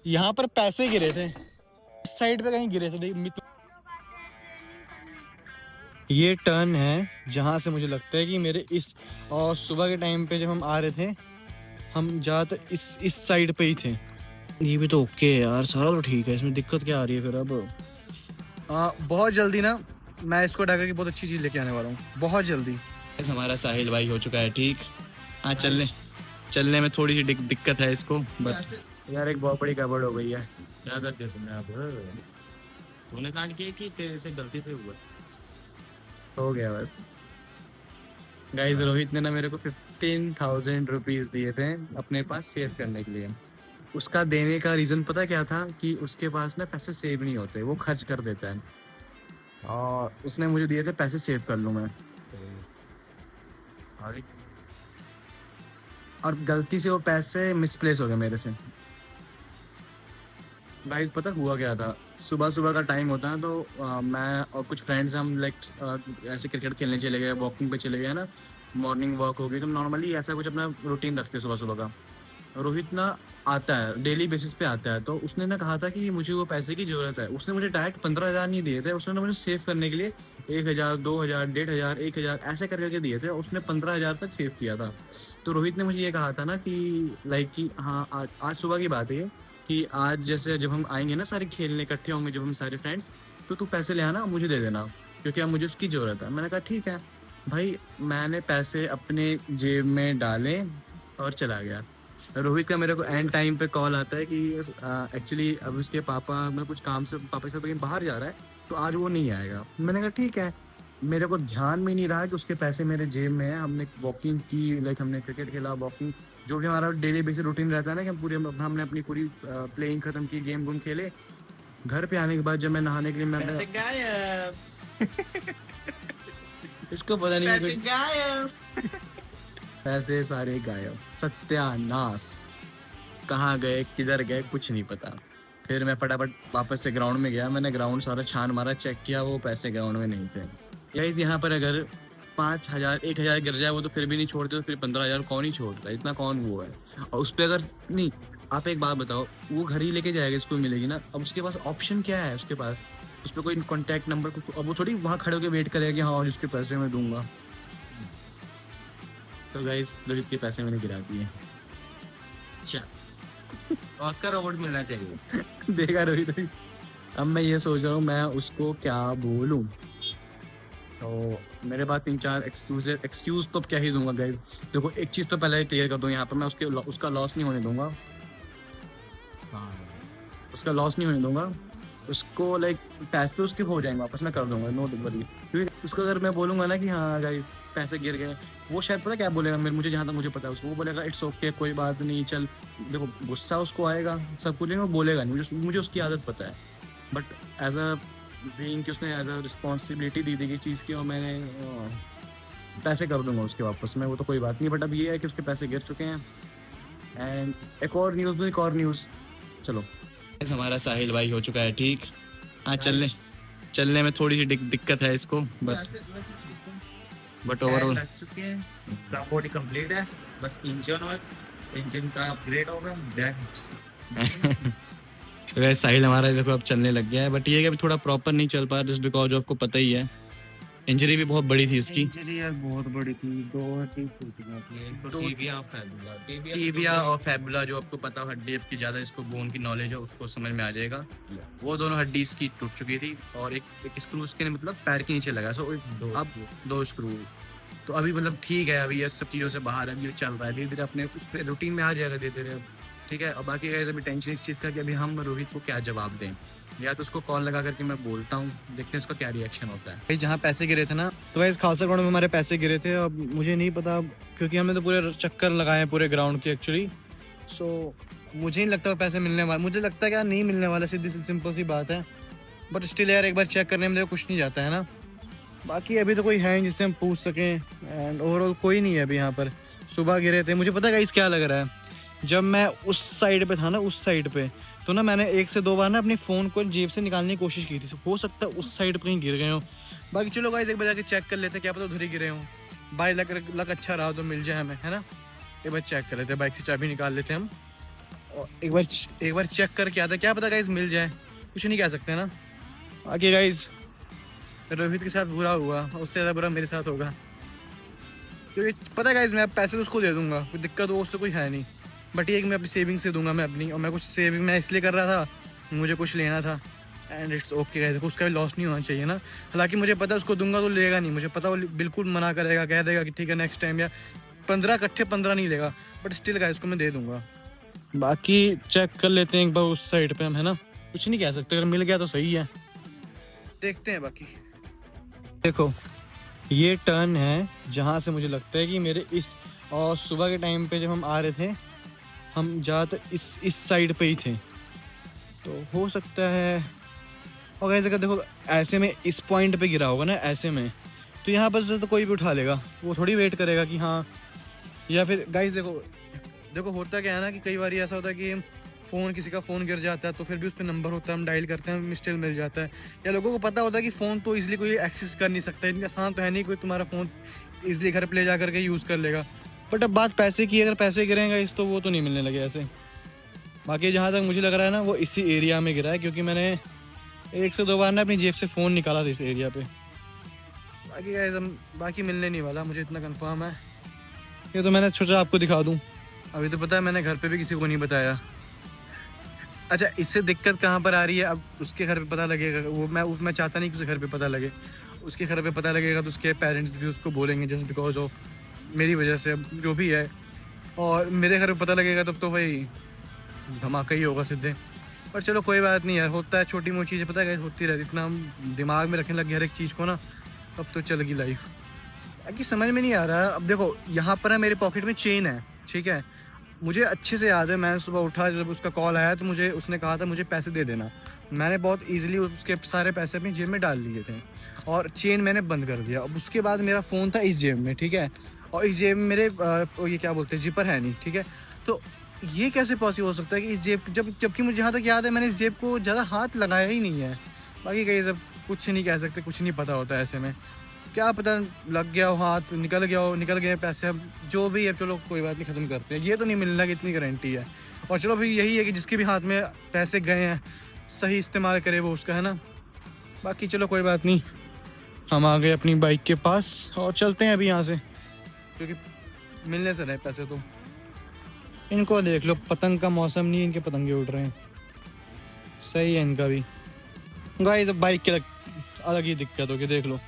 यहाँ पर पैसे गिरे थे, इस साइड पे कहीं गिरे थे। ये टर्न है जहाँ से मुझे लगता है कि मेरे इस, और सुबह के टाइम पे जब हम आ रहे थे, हम ज़्यादातर इस साइड पे ही थे। ये भी तो ओके है यार, सारा तो ठीक है, इसमें दिक्कत क्या आ रही है फिर अब? बहुत जल्दी ना मैं इसको ढका के बहुत अच्छी चीज़ लेके आने वाला हूँ, बहुत जल्दी। हमारा साहिल भाई हो चुका है ठीक। हाँ, चलने में थोड़ी सी दिक्कत है इसको, बट यार एक बहुत बड़ी गड़बड़ हो गई है। क्या कर दिया तुमने? अब तूने कांड किया कि तेरे से गलती से हुआ? हो गया बस। गाइस, रोहित ने ना मेरे को 15,000 रुपीज़ दिए थे अपने पास सेव करने के लिए। उसका देने का रीज़न पता क्या था? कि उसके पास ना पैसे सेव नहीं होते, वो खर्च कर देता है, और उसने मुझे दिए थे पैसे सेव कर लूँ मैं, अरे और गलती से वो पैसे मिसप्लेस हो गए मेरे से। गाइस, पता हुआ क्या था? सुबह सुबह का टाइम होता है, तो मैं और कुछ फ्रेंड्स हम लाइक ऐसे क्रिकेट खेलने चले गए, वॉकिंग पे चले गए ना, मॉर्निंग वॉक हो गई। तो नॉर्मली ऐसा कुछ अपना रूटीन रखते हैं सुबह सुबह का। रोहित ना आता है, डेली बेसिस पे आता है, तो उसने ना कहा था कि मुझे वो पैसे की ज़रूरत है। उसने मुझे डायरेक्ट 15,000 नहीं दिए थे, उसने ना मुझे सेव करने के लिए 1,000, 2,000, 1,500, 1,000 ऐसे कर करके दिए थे। उसने 15,000 तक सेव किया था। तो रोहित ने मुझे ये कहा था ना कि लाइक कि हाँ, आज सुबह की बात है ये, कि आज जैसे जब हम आएंगे ना सारे खेलने इकट्ठे होंगे, जब हम सारे फ्रेंड्स, तो तू पैसे ले आना, मुझे दे देना, क्योंकि अब मुझे उसकी ज़रूरत है। मैंने कहा ठीक है भाई। मैंने पैसे अपने जेब में डाले और चला गया। रोहित का मेरे को एंड टाइम पे कॉल आता है कि एक्चुअली अब उसके पापा में कुछ काम से, पापा से कहीं बाहर जा रहा है, तो आज वो नहीं आएगा। मैंने कहा ठीक है। मेरे को ध्यान में नहीं रहा कि उसके पैसे मेरे जेब में है। हमने वॉकिंग की, लाइक हमने क्रिकेट खेला, वॉकिंग, जो भी हमारा डेली बेसिस रूटीन रहता है ना, कि हम पूरे, हमने अपनी पूरी प्लेइंग खत्म की, गेम गुम खेले। घर पे आने के बाद जब मैं नहाने के लिए, मैं पैसे गायब। इसको पता नहीं पैसे कुछ, गायब। पैसे सारे गायब, सत्यानाश। कहाँ गए, किधर गए, कुछ नहीं पता। फिर मैं फटाफट वापस से ग्राउंड में गया। मैंने ग्राउंड सारा छान मारा, चेक किया, वो पैसे ग्राउंड में नहीं थे। गाइस, यहाँ पर अगर 5,000, 1,000 गिर जाए वो तो फिर भी नहीं छोड़ते, तो फिर 15,000 कौन ही छोड़ता है? इतना कौन वो है? और उस पर अगर नहीं, आप एक बात बताओ, वो घर ही लेके जाएगा, इसको मिलेगी ना। अब उसके पास ऑप्शन क्या है? उसके पास उस पर कोई कॉन्टैक्ट नंबर कुछ, अब वो थोड़ी वहाँ खड़े होकर वेट करेगा कि हाँ आज उसके पैसे मैं दूंगा। तो गाइस, रोहित के पैसे मैंने गिरा दिए। अच्छा, ऑस्कर अवार्ड मिलना चाहिए उसे। देखा रोहित? अब मैं ये सोच रहा हूँ मैं उसको क्या बोलूँ। तो मेरे पास 3-4 एक्सक्यूज तो अब क्या ही दूंगा गाइस। देखो, एक चीज़ तो पहले क्लियर कर दूँ, यहाँ पर मैं उसका लॉस नहीं होने दूंगा। हाँ, उसका लॉस नहीं होने दूंगा। उसको लाइक पैसे तो उसके हो जाएंगे वापस, मैं कर दूंगा, नो वरी। क्योंकि उसको अगर मैं बोलूँगा ना कि हाँ गाइस पैसे गिर गए, वो शायद पता क्या बोलेगा मेरे, मुझे जहाँ तक मुझे पता है, उसको वो बोलेगा इट्स ओके, कोई बात नहीं, चल। देखो, गुस्सा उसको आएगा, सब कुछ, लेकिन वो बोलेगा नहीं। मुझे उसकी आदत पता है। बट एज अ बीइंग कि उसने एज अ रिस्पॉन्सिबिलिटी दी थी किसी चीज़ की, और मैंने पैसे कर दूंगा उसके वापस में, वो तो कोई बात नहीं। बट अब ये है कि उसके पैसे गिर चुके हैं। एंड एक और न्यूज़, चलो। हमारा साहिल भाई हो चुका है ठीक। हाँ, चलने में थोड़ी सी दिक्कत है इसको, बट ओवरऑल लग चुके हैं, सब बॉडी कंप्लीट है। बस इंजन का अपग्रेड होगा। वैसे साहिल हमारा देखो अब चलने लग गया है, बट ये है कि अभी थोड़ा प्रॉपर नहीं चल पा, जस्ट बिकॉज आपको पता ही है, इंजरी भी बहुत बड़ी थी इसकी। इंजरी यार बहुत बड़ी थी, दो हड्डी टूट गई थी, एक तो टिबिया और फेबुला। टिबिया और फैबुला, जो आपको पता हो, हड्डी आपकी ज़्यादा इसको बोन की नॉलेज है, उसको समझ में आ जाएगा। वो दोनों हड्डी इसकी टूट चुकी थी, और एक स्क्रू उसके मतलब पैर के नीचे लगा। सो अब 2 स्क्रू। तो अभी मतलब ठीक है, अभी ये सब चीज़ों से बाहर है, अभी ये चल रहा है धीरे धीरे, अपने उस पर रूटीन में आ जाएगा धीरे धीरे अब। ठीक है। और बाकी अभी टेंशन इस चीज़ का कि अभी हम रोहित को क्या जवाब दें, या तो उसको कॉल लगा करके मैं बोलता हूँ, देखते हैं उसका क्या रिएक्शन होता है। भाई, जहाँ पैसे गिरे थे ना, तो भाई खालसा ग्राउंड में हमारे पैसे गिरे थे। अब मुझे नहीं पता, क्योंकि हमने तो पूरे चक्कर लगाए हैं पूरे ग्राउंड के एक्चुअली। सो मुझे नहीं लगता वो पैसे मिलने वाले, मुझे लगता है क्या नहीं मिलने वाला, सीधी सी सिंपल सी बात है। बट स्टिल यार, एक बार चेक करने में देखो कुछ नहीं जाता है ना। बाकी अभी तो कोई है नहीं जिससे हम पूछ सकें, एंड ओवरऑल कोई नहीं है अभी यहाँ पर। सुबह गिरे थे, मुझे पता है गाइस क्या लग रहा है, जब मैं उस साइड पे था ना, उस साइड पे, तो ना मैंने 1 से 2 बार ना अपने फ़ोन को जेब से निकालने की कोशिश की थी। हो सकता है उस साइड पे कहीं गिर गए हो। बाकी चलो गाइस, एक बार जाके चेक कर लेते हैं, क्या पता उधर ही गिरे हों। बाई लक अच्छा रहा तो मिल जाए हमें, है ना। एक बार चेक कर लेते हैं, बाइक से चाबी निकाल लेते हैं हम, और एक बार चेक करके आता, क्या पता गाइज मिल जाए, कुछ नहीं कह सकते ना। आगे गाइज रोहित के साथ बुरा हुआ, उससे ज़्यादा बुरा मेरे साथ होगा, क्योंकि पता है गाइज मैं पैसे तो उसको दे दूंगा, कोई दिक्कत वो उससे कोई है नहीं, बट ये कि मैं अपनी सेविंग से दूंगा मैं अपनी, और मैं कुछ सेविंग मैं इसलिए कर रहा था, मुझे कुछ लेना था एंड इट्स ओके गाइज, उसका भी लॉस नहीं होना चाहिए ना। हालांकि मुझे पता है उसको दूंगा तो लेगा नहीं, मुझे पता वो बिल्कुल मना करेगा, कह देगा कि ठीक है नेक्स्ट टाइम, या 15 इकट्ठे 15 नहीं लेगा, बट स्टिल गाइज उसको मैं दे दूंगा। बाकी चेक कर लेते हैं एक बार उस साइड पे हम, है ना, कुछ नहीं कह सकते, अगर मिल गया तो सही है, देखते हैं बाकी। देखो ये टर्न है जहाँ से मुझे लगता है कि मेरे इस, और सुबह के टाइम पे जब हम आ रहे थे हम ज़्यादातर इस साइड पे ही थे, तो हो सकता है। और ऐसे अगर देखो ऐसे में इस पॉइंट पे गिरा होगा ना ऐसे में, तो यहाँ पर से तो कोई भी उठा लेगा, वो थोड़ी वेट करेगा कि हाँ, या फिर गाइस देखो होता क्या है ना कि कई बार ऐसा होता है कि फ़ोन, किसी का फ़ोन गिर जाता है तो फिर भी उस पर नंबर होता है, हम डायल करते हैं, स्टिल मिल जाता है, या लोगों को पता होता है कि फ़ोन तो इजीली कोई एक्सेस कर नहीं सकता, इतनी आसान तो है नहीं कोई तुम्हारा फ़ोन इजीली घर पे ले जा करके यूज़ कर लेगा। बट अब बात पैसे की, अगर पैसे गिरेंगे इस तो वो तो नहीं मिलने लगे ऐसे। बाकी जहाँ तक मुझे लग रहा है ना वो इसी एरिया में गिरा है, क्योंकि मैंने 1 से 2 बार ना अपनी जेब से फ़ोन निकाला था इस एरिया पे। बाकी गाइस हम बाकी मिलने नहीं वाला, मुझे इतना कंफर्म है। ये तो मैंने सोचा आपको दिखा दूँ, अभी तो पता है मैंने घर पे भी किसी को नहीं बताया। अच्छा इससे दिक्कत कहाँ पर आ रही है, अब उसके घर पे पता लगेगा, वो मैं चाहता नहीं कि उसके घर पे पता लगे, उसके घर पे पता लगेगा तो उसके पेरेंट्स भी उसको बोलेंगे जस्ट बिकॉज ऑफ मेरी वजह से, जो भी है। और मेरे घर पे पता लगेगा तब तो भाई धमाका ही होगा सीधे। पर चलो कोई बात नहीं यार, होता है, छोटी मोटी चीज़ें पता है होती रहती, इतना हम दिमाग में रखने लगे हर एक चीज़ को ना, अब तो चल गई लाइफ। बाकी समझ में नहीं आ रहा। अब देखो यहाँ पर है मेरे पॉकेट में चेन है, ठीक है, मुझे अच्छे से याद है, मैं सुबह उठा जब उसका कॉल आया तो मुझे उसने कहा था मुझे पैसे दे देना, मैंने बहुत इजीली उसके सारे पैसे अपनी जेब में डाल लिए थे और चेन मैंने बंद कर दिया। अब उसके बाद मेरा फ़ोन था इस जेब में, ठीक है, और इस जेब में मेरे ये क्या बोलते हैं जिपर है नहीं, ठीक है, तो ये कैसे पॉसिबल हो सकता है कि इस जेब जबकि मुझे जहाँ तक याद है मैंने इस जेब को ज़्यादा हाथ लगाया ही नहीं है। बाकी कहीं सब कुछ नहीं कह सकते, कुछ नहीं पता होता ऐसे में, क्या पता लग गया हो हाथ, निकल गए पैसे, अब जो भी है चलो कोई बात नहीं, ख़त्म करते हैं, ये तो नहीं मिलना की इतनी गारंटी है। और चलो फिर यही है कि जिसके भी हाथ में पैसे गए हैं सही इस्तेमाल करे वो उसका, है ना। बाकी चलो कोई बात नहीं, हम आ गए अपनी बाइक के पास और चलते हैं अभी यहाँ से, क्योंकि मिलने से रहे पैसे तो। इनको देख लो, पतंग का मौसम नहीं, इनके पतंगे उड़ रहे हैं, सही है इनका भी। गाइस अब बाइक के अलग ही दिक्कत होगी, देख लो,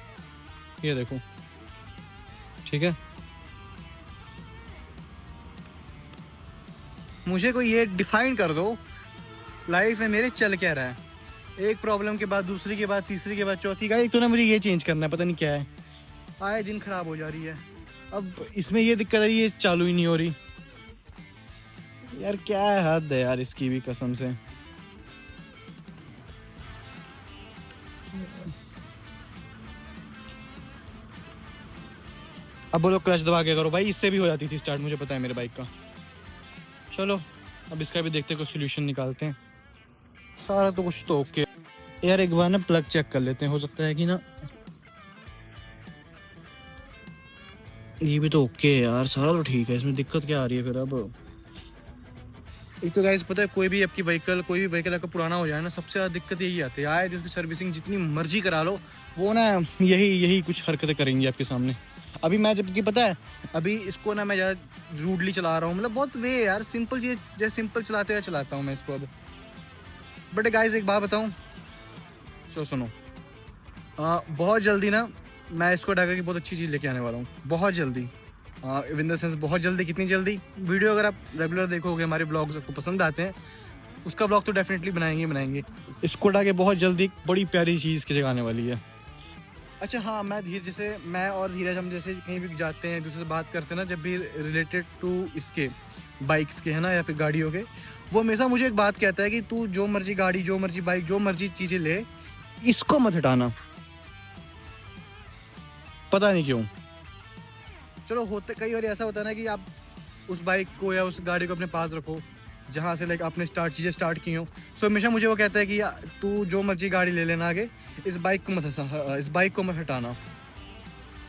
ये देखो, ठीक है। मुझे कोई ये डिफाइन कर दो लाइफ में मेरे चल क्या रहा है, एक प्रॉब्लम के बाद दूसरी के बाद तीसरी के बाद चौथी, का एक तो ना मुझे ये चेंज करना है, पता नहीं क्या है, आए दिन खराब हो जा रही है। अब इसमें ये दिक्कत आ रही है, चालू ही नहीं हो रही यार, क्या है, हद है यार इसकी भी कसम से। अब बोलो क्लच दबा के करो भाई, इससे भी हो जाती थी स्टार्ट, मुझे पता है मेरे बाइक का। चलो अब इसका भी देखते कुछ सोल्यूशन निकालते हैं, सारा तो कुछ तो ओके यार। एक बार ना प्लग चेक कर लेते हैं, हो सकता है कि ना ये भी तो ओके है यार, सारा तो ठीक है, इसमें दिक्कत क्या आ रही है फिर। अब एक तो गाइस पता है कोई भी आपकी कोई भी व्हीकल आपका पुराना हो जाए ना, सबसे ज़्यादा दिक्कत यही आती है, आए जिसकी सर्विसिंग जितनी मर्जी करा लो वो ना यही कुछ हरकतें करेंगी आपके सामने। अभी मैं जबकि पता है अभी इसको ना मैं ज़्यादा रूडली चला रहा हूँ, मतलब बहुत वे यार, सिंपल चीज़ जैसे सिंपल चलाते हुए चलाता हूँ मैं इसको अब। बट गाइस एक बात बताऊँ, सुनो, बहुत जल्दी ना मैं इसको ढाका की बहुत अच्छी चीज़ लेके आने वाला हूँ, बहुत जल्दी, इन द सेंस बहुत जल्दी। कितनी जल्दी, वीडियो अगर आप रेगुलर देखोगे, हमारे ब्लॉग्स आपको पसंद आते हैं, उसका ब्लॉग तो डेफिनेटली बनाएंगे। इसको ढाके बहुत जल्दी एक बड़ी प्यारी चीज़ की जगह आने वाली है। अच्छा हाँ, मैं और धीरज हम जैसे कहीं भी जाते हैं दूसरे से बात करते हैं ना, जब भी रिलेटेड टू इसके बाइक्स के, है ना, या फिर गाड़ियों के, वो हमेशा मुझे एक बात कहता है कि तू जो मर्जी गाड़ी, जो मर्जी बाइक, जो मर्जी चीज़ें ले, इसको मत हटाना, पता नहीं क्यों। चलो होते कई बार ऐसा होता है ना कि आप उस बाइक को या उस गाड़ी को अपने पास रखो जहाँ से लाइक आपने चीज़ें स्टार्ट की हो। सो हमेशा मुझे वो कहता है कि तू जो मर्जी गाड़ी ले लेना आगे, इस बाइक को मत हटाना।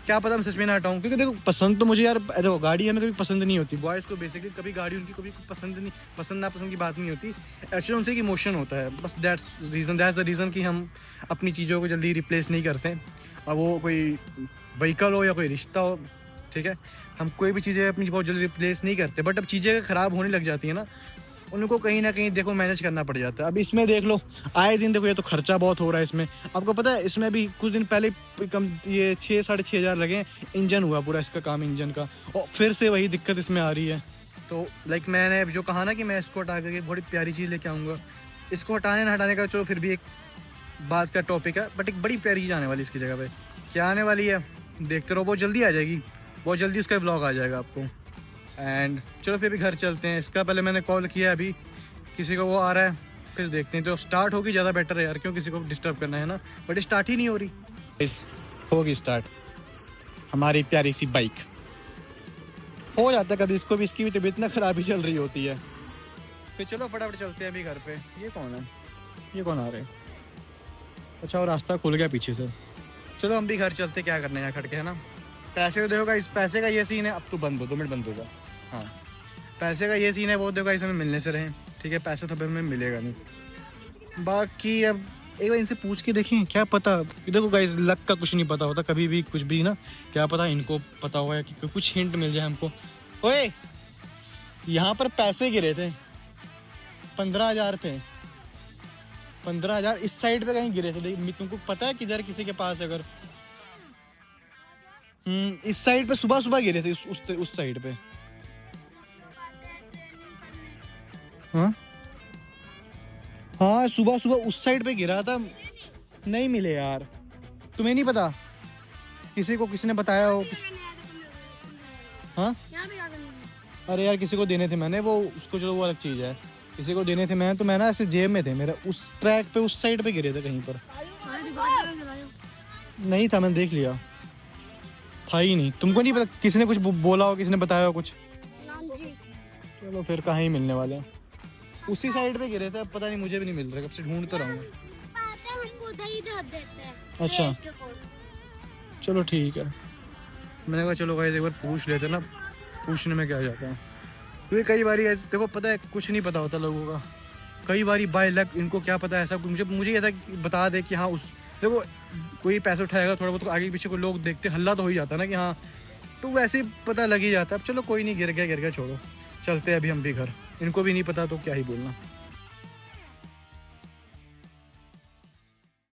क्या पता मैं सच में ना हटाऊँ, क्योंकि देखो पसंद तो मुझे यार, देखो गाड़ी हमें कभी पसंद नहीं होती, बॉयज़ को बेसिकली कभी गाड़ी उनकी कभी पसंद नापसंद की बात नहीं होती। एक्चुअली उनसे एक इमोशन होता है, बस दैट्स द रीज़न कि हम अपनी चीज़ों को जल्दी रिप्लेस नहीं करते। अब वो कोई व्हीकल हो या कोई रिश्ता हो, ठीक है, हम कोई भी चीज़ें अपनी बहुत जल्दी रिप्लेस नहीं करते। बट अब चीज़ें ख़राब होने लग जाती है ना, उनको कहीं ना कहीं देखो मैनेज करना पड़ जाता है। अब इसमें देख लो आए दिन देखो, ये तो खर्चा बहुत हो रहा है इसमें। आपको पता है इसमें भी कुछ दिन पहले कम ये 6-6.5 हज़ार लगे, इंजन हुआ पूरा इसका काम, इंजन का, और फिर से वही दिक्कत इसमें आ रही है। तो लाइक मैंने जो कहा ना कि मैं इसको हटा करके बड़ी प्यारी चीज़ लेके आऊँगा, इसको हटाने ना हटाने का चलो फिर भी एक बात का टॉपिक है, बट एक बड़ी प्यारी चीज़ आने वाली इसकी जगह पे। क्या आने वाली है देखते रहो, बहुत जल्दी आ जाएगी, बहुत जल्दी इसका ब्लॉग आ जाएगा आपको। एंड चलो फिर भी घर चलते हैं। इसका पहले मैंने कॉल किया, अभी किसी को वो आ रहा है, फिर देखते हैं। तो स्टार्ट होगी ज़्यादा बेटर है यार, क्यों किसी को डिस्टर्ब करना है ना, बट स्टार्ट ही नहीं हो रही। होगी स्टार्ट हमारी प्यारी सी बाइक, हो जाता है कभी इसको भी, इसकी भी तबीयत ना ख़राब ही चल रही होती है। फिर चलो फटाफट चलते हैं अभी घर पे। ये कौन है, ये कौन आ रहे हैं? अच्छा वो रास्ता खुल गया पीछे से। चलो हम भी घर चलते, क्या करना है यहाँ खड़ के, है ना। पैसे तो देखो इस पैसे का ये सीन है, अब तो बंद हो, 2 मिनट बंद होगा। हाँ पैसे का ये सीन है, वो देखो इस हमें मिलने से रहे, ठीक है, पैसे तो फिर हमें मिलेगा नहीं। बाकी अब एक बार इनसे पूछ के देखें, क्या पता। देखो गाइस लक का कुछ नहीं पता होता कभी भी, कुछ भी ना, क्या पता इनको पता हुआ है कि कुछ हिंट मिल जाए हमको। ओए यहाँ पर पैसे गिरे थे, 15,000 थे, 15,000 इस साइड पे कहीं गिरे थे। तुमको पता है किधर किसी के पास अगर इस साइड पे सुबह सुबह गिरे थे, उस साइड पे। हाँ हाँ सुबह सुबह उस साइड पे गिरा था, नहीं मिले यार। तुम्हें नहीं पता, किसी ने बताया हो? हाँ अरे यार किसी को देने थे मैंने, वो उसको चलो वो अलग चीज़ है, किसी को देने थे मैं, तो मैं ना ऐसे जेब में थे मेरा, उस ट्रैक पे उस साइड पे गिरे थे कहीं पर। नहीं था, मैंने देख लिया, था ही नहीं। तुमको नहीं पता, किसी ने कुछ बोला हो, किसी ने बताया हो कुछ? चलो फिर कहाँ ही मिलने वाले हैं, उसी साइड पे गिरे थे। अब पता नहीं, मुझे भी नहीं मिल रहा, कब से ढूंढ तो रहा हूँ। अच्छा चलो ठीक है, मैंने कहा चलो गाइस एक बार पूछ लेते ना, पूछने में क्या जाता है। क्योंकि कई बार देखो पता है कुछ नहीं पता होता लोगों का, कई बार बाय लक इनको क्या पता है, ऐसा मुझे ऐसा बता दे कि हाँ उस देखो कोई पैसे उठाएगा थोड़ा बहुत, आगे पीछे कोई लोग देखते हल्ला तो हो ही जाता है ना कि हाँ, तो वैसे ही पता लग ही जाता है। अब चलो कोई नहीं, गिर गया छोड़ो, चलते हैं अभी हम भी घर, इनको भी नहीं पता तो क्या ही बोलना।